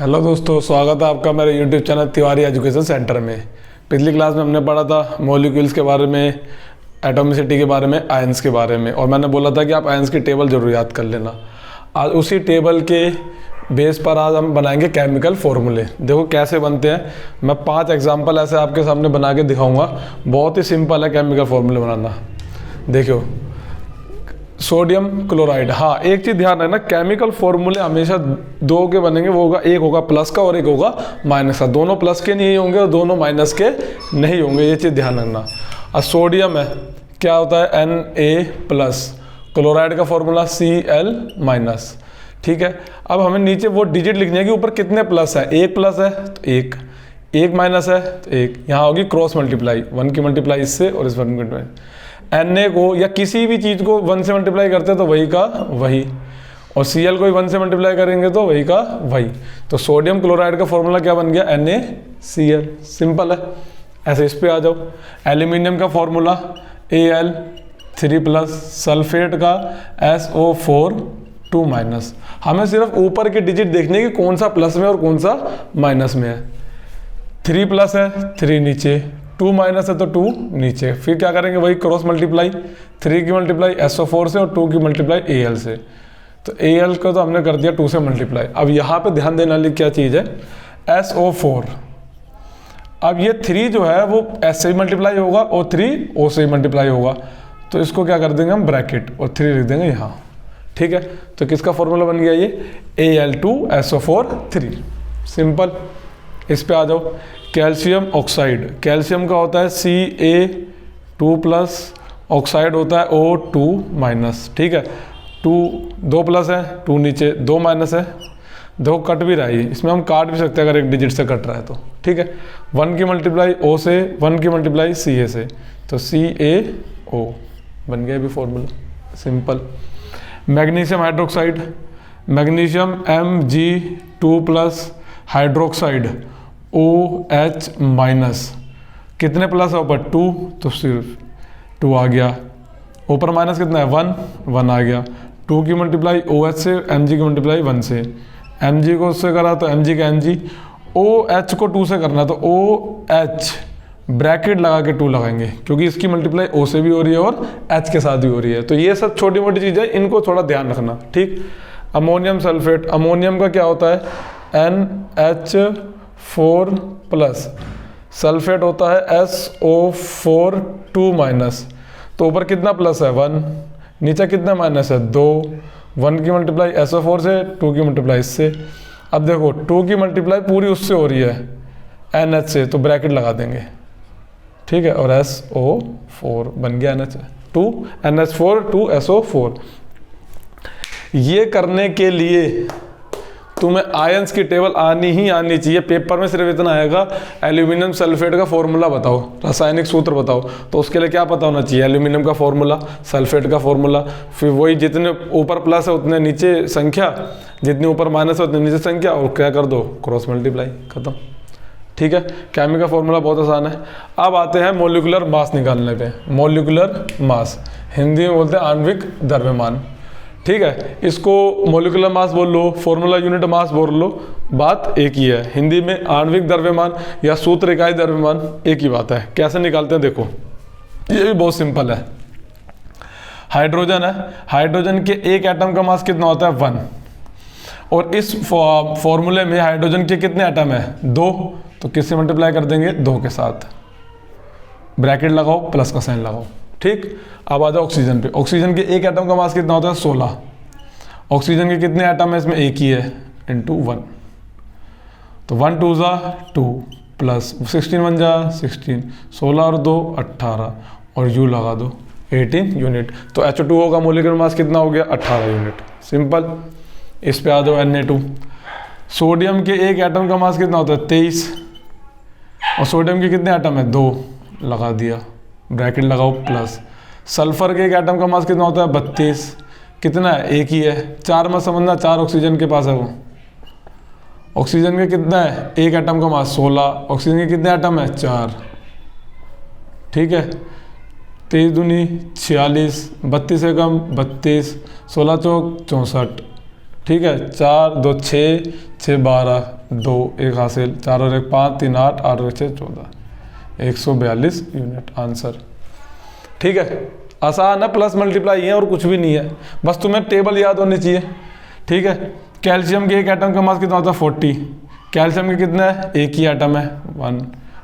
Hello दोस्तों, स्वागत है आपका मेरे YouTube channel Tiwari education centre में। पिछली क्लास में हमने पढ़ा था मॉलिक्यूल्स के बारे में, एटॉमिसिटी के बारे में, आयंस के बारे में, और मैंने बोला था कि आप आयंस की टेबल जरूर याद कर लेना। आज उसी टेबल के बेस पर आज हम बनाएंगे केमिकल फॉर्मूले। देखो कैसे बनते हैं, मैं 5 एग्जाम्पल ऐसे आपके सामने बना के दिखाऊँगा। बहुत ही सिंपल है केमिकल फॉर्मूले बनाना। देखो सोडियम क्लोराइड, हाँ एक चीज़ ध्यान रखना, केमिकल फॉर्मूले हमेशा 2 के बनेंगे। वो होगा, एक होगा प्लस का और एक होगा माइनस का। दोनों प्लस के नहीं होंगे और दोनों माइनस के नहीं होंगे, ये चीज़ ध्यान रखना। अब सोडियम है, क्या होता है Na+, क्लोराइड का फॉर्मूला Cl-। ठीक है, अब हमें नीचे वो डिजिट लिखनी है कि ऊपर कितने प्लस है। एक प्लस है तो एक माइनस है तो एक। यहाँ होगी क्रॉस मल्टीप्लाई, 1 की मल्टीप्लाई इससे और इस 1 की मल्टीप्लाई। Na को या किसी भी चीज़ को 1 से मल्टीप्लाई करते हैं तो वही का वही, और Cl को भी 1 से मल्टीप्लाई करेंगे तो वही का वही। तो सोडियम क्लोराइड का फॉर्मूला क्या बन गया, NaCl। सिंपल है। ऐसे इस पे आ जाओ। एल्यूमिनियम का फॉर्मूला Al3+, सल्फेट का SO4 2-। हमें सिर्फ ऊपर के डिजिट देखने की कौन सा प्लस में और कौन सा माइनस में है। 3+ है 3 नीचे, 2- है तो 2 नीचे। फिर क्या करेंगे, वही क्रॉस मल्टीप्लाई, 3 की मल्टीप्लाई SO4 से और 2 की मल्टीप्लाई Al से। तो Al को तो हमने कर दिया 2 से मल्टीप्लाई। अब यहाँ पे ध्यान देने वाली क्या चीज़ है, SO4। अब ये 3 जो है वो S से ही मल्टीप्लाई होगा और 3 O से ही मल्टीप्लाई होगा। तो इसको क्या कर देंगे हम, ब्रैकेट और 3 लिख देंगे यहाँ। ठीक है, तो किसका फॉर्मूला बन गया ये, Al2SO4 3। सिंपल। इस पे आ जाओ। कैल्शियम ऑक्साइड, कैल्शियम का होता है Ca2+, ऑक्साइड होता है O2-। ठीक है, 2 प्लस है 2 नीचे, 2 माइनस है। देखो कट भी रहा है, इसमें हम काट भी सकते हैं अगर एक डिजिट से कट रहा है तो। ठीक है, 1 की मल्टीप्लाई O से, 1 की मल्टीप्लाई Ca से, तो CaO बन गया भी formula. Simple. Magnesium hydroxide, magnesium Mg2+ hydroxide OH-। कितने प्लस है ऊपर, 2, तो सिर्फ 2 आ गया। ऊपर माइनस कितना है, 1 आ गया। 2 की मल्टीप्लाई OH से, Mg की मल्टीप्लाई 1 से। Mg को उससे करा तो Mg का Mg। OH को 2 से करना तो OH ब्रैकेट लगा के 2 लगाएंगे, क्योंकि इसकी मल्टीप्लाई O से भी हो रही है और H के साथ भी हो रही है। तो ये सब छोटी मोटी चीज़ें, इनको थोड़ा ध्यान रखना। ठीक। अमोनियम सल्फेट, अमोनियम का क्या होता है NH4+, सल्फेट होता है SO4 2-। तो ऊपर कितना प्लस है, 1, नीचे कितना माइनस है, 2। 1 की मल्टीप्लाई SO4 से, 2 की मल्टीप्लाई इससे। अब देखो 2 की मल्टीप्लाई पूरी उससे हो रही है NH से, तो ब्रैकेट लगा देंगे। ठीक है, और SO4 बन गया NH4 2SO4। ये करने के लिए तुम्हें आयंस की टेबल आनी ही आनी चाहिए। पेपर में सिर्फ इतना आएगा, एल्यूमिनियम सल्फेट का फॉर्मूला बताओ, रासायनिक सूत्र बताओ। तो उसके लिए क्या पता होना चाहिए, एल्यूमिनियम का फॉर्मूला, सल्फेट का फॉर्मूला, फिर वही जितने ऊपर प्लस है उतने नीचे संख्या, जितनी ऊपर माइनस है उतने नीचे संख्या, और क्या कर दो, क्रॉस मल्टीप्लाई, खत्म। ठीक है, केमिकल फॉर्मूला बहुत आसान है। अब आते हैं मोलिकुलर मास निकालने पे। मोलिकुलर मास हिंदी में बोलते हैं आणविक द्रव्यमान। ठीक है, इसको मोलिकुलर मास बोल लो, फॉर्मूला यूनिट मास बोल लो, बात एक ही है। हिंदी में आणविक द्रव्यमान या सूत्र इकाई द्रव्यमान एक ही बात है। कैसे निकालते हैं देखो, ये भी बहुत सिंपल है। हाइड्रोजन है, हाइड्रोजन के एक एटम का मास कितना होता है, 1। और इस फॉर्मूले में हाइड्रोजन के कितने एटम है, 2। तो किससे मल्टीप्लाई कर देंगे, 2 के साथ। ब्रैकेट लगाओ, प्लस का साइन लगाओ। ठीक। अब आ जाओ ऑक्सीजन पे। ऑक्सीजन के एक एटम का मास कितना होता है, 16। ऑक्सीजन के कितने एटम है, इसमें एक ही है, इंटू 1। तो 1 2 = 2 प्लस 16 1 = 16, 16 और 2 18, और U लगा दो 18 यूनिट। तो H2O का मोलिकुलर मास कितना हो गया, 18 यूनिट। सिंपल। इस पे आ जाओ Na2। सोडियम के एक एटम का मास कितना होता है, 23, और सोडियम के कितने एटम है, 2, लगा दिया, ब्रैकेट लगाओ, प्लस। सल्फर के एक एटम का मास कितना होता है, 32, कितना है, एक ही है। 4 में समझना, 4 ऑक्सीजन के पास है वो। ऑक्सीजन के कितना है, एक एटम का मास 16, ऑक्सीजन के कितने एटम है, 4। ठीक है, 23 दूनी 46, 32 से कम 32, 16 चौक 64। ठीक है, 4 2 6 6 12 2 1 हासिल, 4 और 1 5, 3 8, 8 और 6 14, 142 यूनिट आंसर। ठीक है, आसान है, प्लस मल्टीप्लाई है और कुछ भी नहीं है, बस तुम्हें टेबल याद होनी चाहिए। ठीक है, कैल्शियम के एक एटम का मास कितना होता है 40, कैल्शियम के कितने है, एक ही एटम है 1,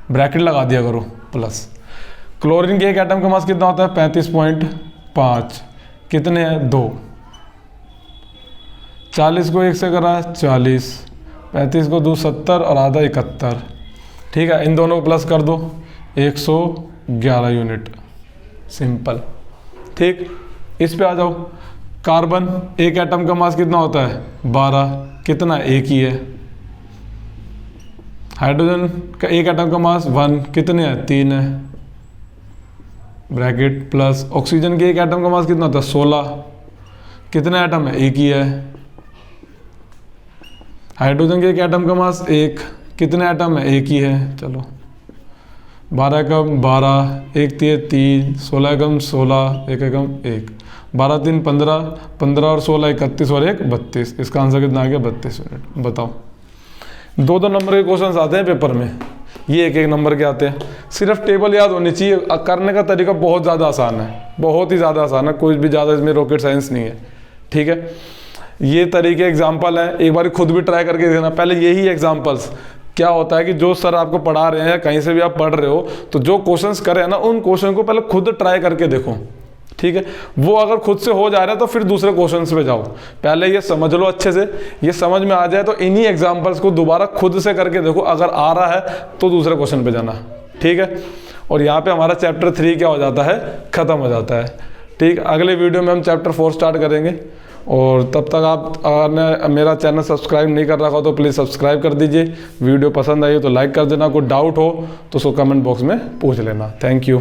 ब्रैकेट लगा दिया करो प्लस। क्लोरीन के एक एटम का मास कितना होता है 35.5, कितने हैं 2, 40 को 1 से करा 40, 35 को 2 70 और आधा 71। ठीक है, इन दोनों को प्लस कर दो 111 यूनिट, सिंपल। ठीक, इस पे आ जाओ। कार्बन एक एटम का मास कितना होता है 12, कितना एक ही है। हाइड्रोजन का एक एटम का मास 1, कितने हैं 3 है, ब्रैकेट प्लस। ऑक्सीजन के एक एटम का मास कितना होता है 16, कितने एटम है एक ही है। हाइड्रोजन के एक एटम का मास 1, कितने एटम है एक ही है। चलो 12 एकम 12, 1 3 3, 16 एकम 16, 1 एकम 1, 12 3 15, 15 और 16 31 और 1 32। इसका आंसर कितना आ गया 32 यूनिट। बताओ, 2-2 नंबर के क्वेश्चन आते हैं पेपर में, ये 1-1 नंबर के आते हैं। सिर्फ टेबल याद होनी चाहिए, करने का तरीका बहुत ज़्यादा आसान है, बहुत ही ज़्यादा आसान है, कोई भी ज़्यादा इसमें रॉकेट साइंस नहीं है। ठीक है, ये तरीके एग्जाम्पल हैं, एक बार खुद भी ट्राई करके देखना। पहले यही एग्जाम्पल्स क्या होता है कि जो सर आपको पढ़ा रहे हैं या कहीं से भी आप पढ़ रहे हो, तो जो क्वेश्चंस करें हैं ना, उन क्वेश्चन को पहले खुद ट्राई करके देखो। ठीक है, वो अगर खुद से हो जा रहा है तो फिर दूसरे क्वेश्चंस पे जाओ, पहले ये समझ लो अच्छे से, ये समझ में आ जाए तो इन्हीं एग्जाम्पल्स को दोबारा खुद से करके देखो, अगर आ रहा है तो दूसरे क्वेश्चन पे जाना। ठीक है, और यहाँ पे हमारा चैप्टर 3 क्या हो जाता है, खत्म हो जाता है। ठीक, अगले वीडियो में हम चैप्टर 4 स्टार्ट करेंगे। और तब तक आप अगर मेरा चैनल सब्सक्राइब नहीं कर रखा हो तो प्लीज़ सब्सक्राइब कर दीजिए। वीडियो पसंद आई हो तो लाइक कर देना, कोई डाउट हो तो उसको कमेंट बॉक्स में पूछ लेना। Thank you.